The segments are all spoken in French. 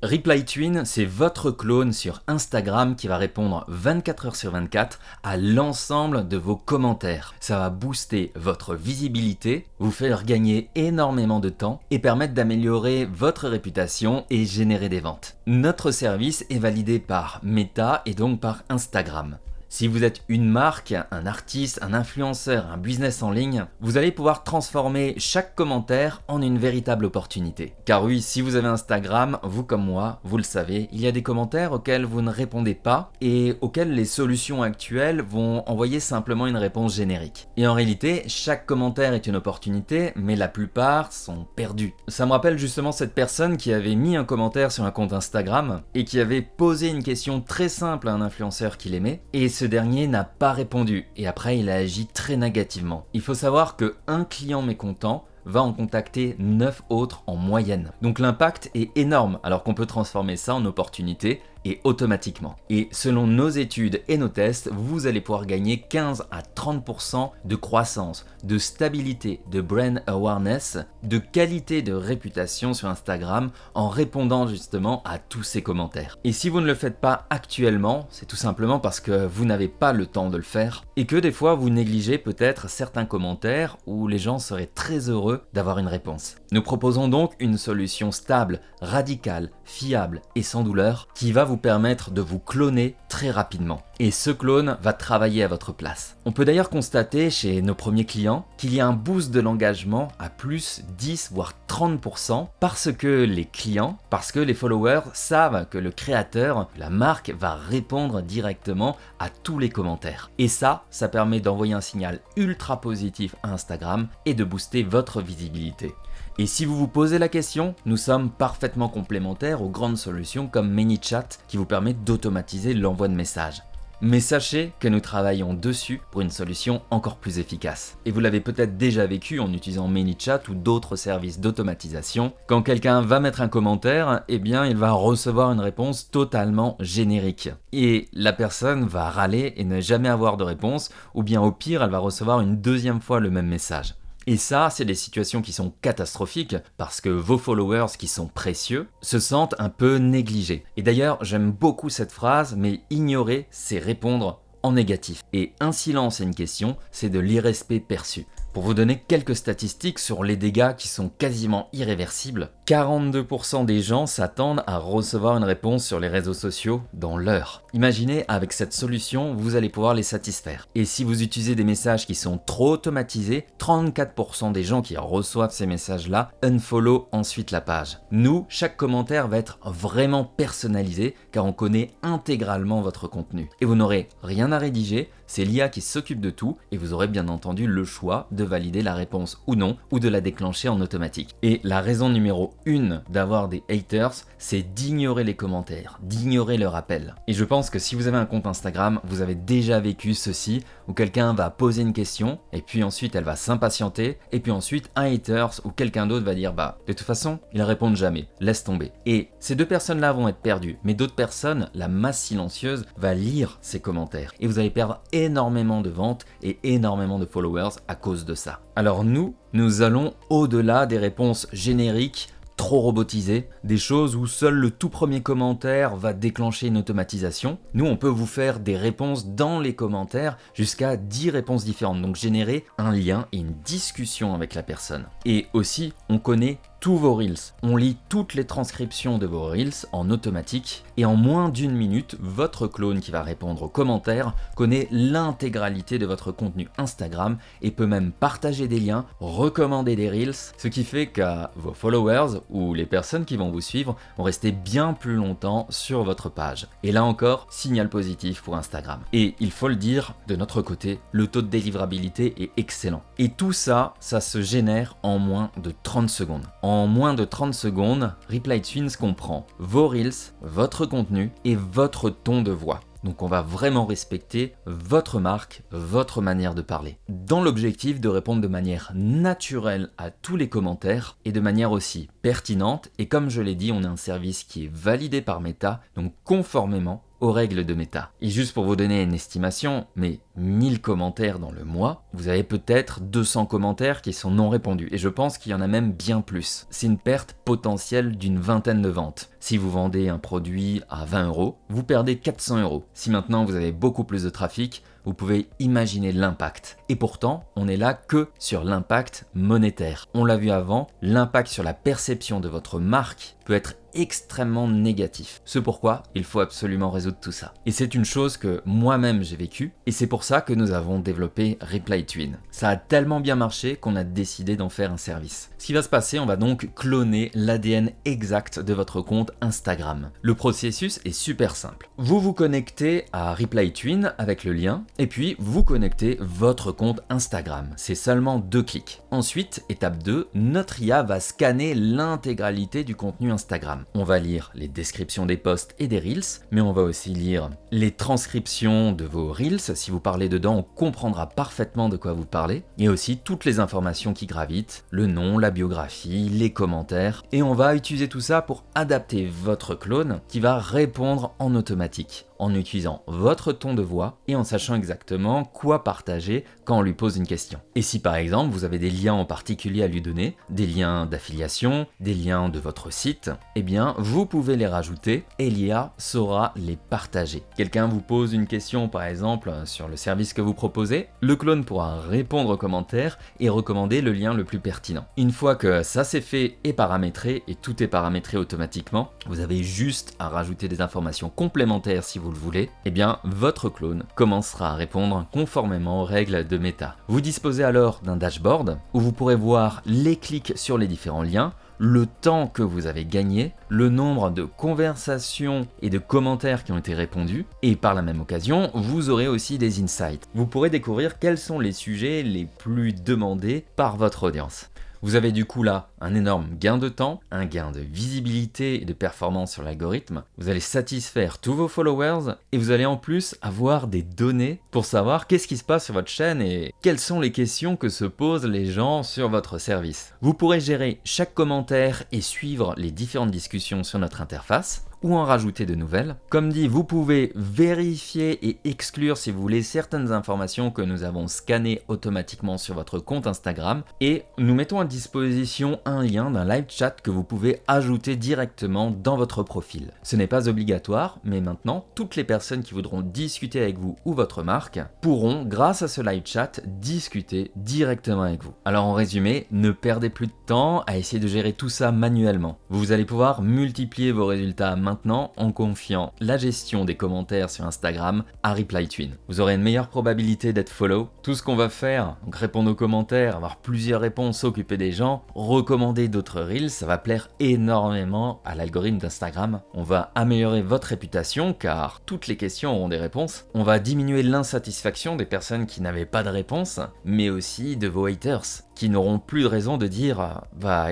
ReplyTwin, c'est votre clone sur Instagram qui va répondre 24 heures sur 24 à l'ensemble de vos commentaires. Ça va booster votre visibilité, vous faire gagner énormément de temps et permettre d'améliorer votre réputation et générer des ventes. Notre service est validé par Meta et donc par Instagram. Si vous êtes une marque, un artiste, un influenceur, un business en ligne, vous allez pouvoir transformer chaque commentaire en une véritable opportunité. Car oui, si vous avez Instagram, vous comme moi, vous le savez, il y a des commentaires auxquels vous ne répondez pas et auxquels les solutions actuelles vont envoyer simplement une réponse générique. Et en réalité, chaque commentaire est une opportunité, mais la plupart sont perdus. Ça me rappelle justement cette personne qui avait mis un commentaire sur un compte Instagram et qui avait posé une question très simple à un influenceur qu'il aimait, et ce dernier n'a pas répondu et après il a agi très négativement. Il faut savoir que un client mécontent va en contacter 9 autres en moyenne. Donc l'impact est énorme alors qu'on peut transformer ça en opportunité et automatiquement. Et selon nos études et nos tests, vous allez pouvoir gagner 15 à 30% de croissance, de stabilité, de brand awareness, de qualité de réputation sur Instagram en répondant justement à tous ces commentaires. Et si vous ne le faites pas actuellement, c'est tout simplement parce que vous n'avez pas le temps de le faire et que des fois vous négligez peut-être certains commentaires où les gens seraient très heureux d'avoir une réponse. Nous proposons donc une solution stable, radicale, fiable et sans douleur qui va vous permettre de vous cloner très rapidement. Et ce clone va travailler à votre place. On peut d'ailleurs constater chez nos premiers clients qu'il y a un boost de l'engagement à plus 10 voire 30% parce que les clients, parce que les followers savent que le créateur, la marque va répondre directement à tous les commentaires. Et ça permet d'envoyer un signal ultra positif à Instagram et de booster votre visibilité. Et si vous vous posez la question, nous sommes parfaitement complémentaires aux grandes solutions comme ManyChat qui vous permettent d'automatiser l'envoi de messages. Mais sachez que nous travaillons dessus pour une solution encore plus efficace. Et vous l'avez peut-être déjà vécu en utilisant ManyChat ou d'autres services d'automatisation. Quand quelqu'un va mettre un commentaire, eh bien il va recevoir une réponse totalement générique. Et la personne va râler et ne jamais avoir de réponse, ou bien au pire, elle va recevoir une deuxième fois le même message. Et ça, c'est des situations qui sont catastrophiques parce que vos followers qui sont précieux se sentent un peu négligés. Et d'ailleurs, j'aime beaucoup cette phrase, mais ignorer, c'est répondre en négatif. Et un silence à une question, c'est de l'irrespect perçu. Pour vous donner quelques statistiques sur les dégâts qui sont quasiment irréversibles, 42% des gens s'attendent à recevoir une réponse sur les réseaux sociaux dans l'heure. Imaginez, avec cette solution, vous allez pouvoir les satisfaire. Et si vous utilisez des messages qui sont trop automatisés, 34% des gens qui reçoivent ces messages-là unfollow ensuite la page. Nous, chaque commentaire va être vraiment personnalisé car on connaît intégralement votre contenu. Et vous n'aurez rien à rédiger, c'est l'IA qui s'occupe de tout et vous aurez bien entendu le choix de valider la réponse ou non, ou de la déclencher en automatique. Et la raison numéro 1 d'avoir des haters, c'est d'ignorer les commentaires, d'ignorer leur appel. Et je pense que si vous avez un compte Instagram, vous avez déjà vécu ceci, où quelqu'un va poser une question, et puis ensuite elle va s'impatienter, et puis ensuite un haters ou quelqu'un d'autre va dire bah de toute façon, ils répondent jamais, laisse tomber. Et ces deux personnes-là vont être perdues, mais d'autres personnes, la masse silencieuse, va lire ces commentaires. Et vous allez perdre énormément de ventes et énormément de followers à cause de ça. Alors nous allons au-delà des réponses génériques trop robotisées, des choses où seul le tout premier commentaire va déclencher une automatisation. Nous, on peut vous faire des réponses dans les commentaires jusqu'à 10 réponses différentes, donc générer un lien et une discussion avec la personne. Et aussi, on connaît tous vos Reels. On lit toutes les transcriptions de vos Reels en automatique et en moins d'1 minute, votre clone qui va répondre aux commentaires connaît l'intégralité de votre contenu Instagram et peut même partager des liens, recommander des Reels, ce qui fait que vos followers ou les personnes qui vont vous suivre vont rester bien plus longtemps sur votre page. Et là encore, signal positif pour Instagram. Et il faut le dire, de notre côté, le taux de délivrabilité est excellent. Et tout ça, ça se génère en moins de 30 secondes. En moins de 30 secondes, ReplyTwin comprend vos Reels, votre contenu et votre ton de voix. Donc on va vraiment respecter votre marque, votre manière de parler. Dans l'objectif de répondre de manière naturelle à tous les commentaires et de manière aussi pertinente. Et comme je l'ai dit, on a un service qui est validé par Meta, donc conformément aux règles de méta. Et juste pour vous donner une estimation, mais 1000 commentaires dans le mois, vous avez peut-être 200 commentaires qui sont non répondus. Et je pense qu'il y en a même bien plus. C'est une perte potentielle d'une vingtaine de ventes. Si vous vendez un produit à 20 €, vous perdez 400 €. Si maintenant vous avez beaucoup plus de trafic, vous pouvez imaginer l'impact. Et pourtant, on n'est là que sur l'impact monétaire. On l'a vu avant, l'impact sur la perception de votre marque peut être extrêmement négatif. C'est pourquoi il faut absolument résoudre tout ça. Et c'est une chose que moi-même j'ai vécu, et c'est pour ça que nous avons développé ReplyTwin. Ça a tellement bien marché qu'on a décidé d'en faire un service. Ce qui va se passer, on va donc cloner l'ADN exact de votre compte Instagram. Le processus est super simple. Vous vous connectez à ReplyTwin avec le lien, et puis vous connectez votre compte Instagram. C'est seulement 2 clics. Ensuite, étape 2, notre IA va scanner l'intégralité du contenu Instagram. On va lire les descriptions des posts et des Reels, mais on va aussi lire les transcriptions de vos Reels. Si vous parlez dedans, on comprendra parfaitement de quoi vous parlez, et aussi toutes les informations qui gravitent, le nom, la biographie, les commentaires, et on va utiliser tout ça pour adapter votre clone qui va répondre en automatique, en utilisant votre ton de voix et en sachant exactement quoi partager quand on lui pose une question. Et si par exemple vous avez des liens en particulier à lui donner, des liens d'affiliation, des liens de votre site, eh bien vous pouvez les rajouter et l'IA saura les partager. Quelqu'un vous pose une question par exemple sur le service que vous proposez, le clone pourra répondre aux commentaires et recommander le lien le plus pertinent. Une fois que ça c'est fait et paramétré, et tout est paramétré automatiquement, vous avez juste à rajouter des informations complémentaires si vous le voulez, eh bien votre clone commencera à répondre conformément aux règles de méta. Vous disposez alors d'un dashboard où vous pourrez voir les clics sur les différents liens, le temps que vous avez gagné, le nombre de conversations et de commentaires qui ont été répondus, et par la même occasion, vous aurez aussi des insights. Vous pourrez découvrir quels sont les sujets les plus demandés par votre audience. Vous avez du coup là un énorme gain de temps, un gain de visibilité et de performance sur l'algorithme. Vous allez satisfaire tous vos followers et vous allez en plus avoir des données pour savoir qu'est-ce qui se passe sur votre chaîne et quelles sont les questions que se posent les gens sur votre service. Vous pourrez gérer chaque commentaire et suivre les différentes discussions sur notre interface, ou en rajouter de nouvelles. Comme dit, vous pouvez vérifier et exclure si vous voulez certaines informations que nous avons scannées automatiquement sur votre compte Instagram, et nous mettons à disposition un lien d'un live chat que vous pouvez ajouter directement dans votre profil. Ce n'est pas obligatoire, mais maintenant, toutes les personnes qui voudront discuter avec vous ou votre marque pourront, grâce à ce live chat, discuter directement avec vous. Alors en résumé, ne perdez plus de temps à essayer de gérer tout ça manuellement. Vous allez pouvoir multiplier vos résultats maintenant en confiant la gestion des commentaires sur Instagram à ReplyTwin. Vous aurez une meilleure probabilité d'être follow. Tout ce qu'on va faire, donc répondre aux commentaires, avoir plusieurs réponses, s'occuper des gens, recommander d'autres Reels, ça va plaire énormément à l'algorithme d'Instagram. On va améliorer votre réputation car toutes les questions auront des réponses. On va diminuer l'insatisfaction des personnes qui n'avaient pas de réponse, mais aussi de vos haters qui n'auront plus de raison de dire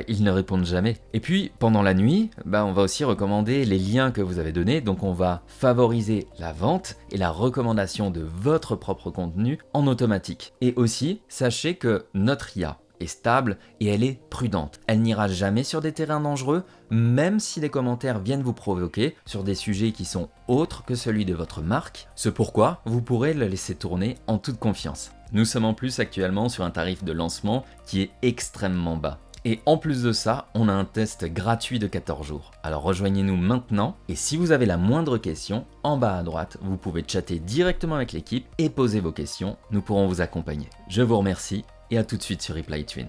ils ne répondent jamais. Et puis pendant la nuit, on va aussi recommander les liens que vous avez donnés, donc on va favoriser la vente et la recommandation de votre propre contenu en automatique. Et aussi, sachez que notre IA est stable et elle est prudente. Elle n'ira jamais sur des terrains dangereux, même si des commentaires viennent vous provoquer sur des sujets qui sont autres que celui de votre marque, ce pourquoi vous pourrez le laisser tourner en toute confiance. Nous sommes en plus actuellement sur un tarif de lancement qui est extrêmement bas. Et en plus de ça, on a un test gratuit de 14 jours. Alors rejoignez-nous maintenant et si vous avez la moindre question, en bas à droite, vous pouvez chatter directement avec l'équipe et poser vos questions. Nous pourrons vous accompagner. Je vous remercie et à tout de suite sur ReplyTwin.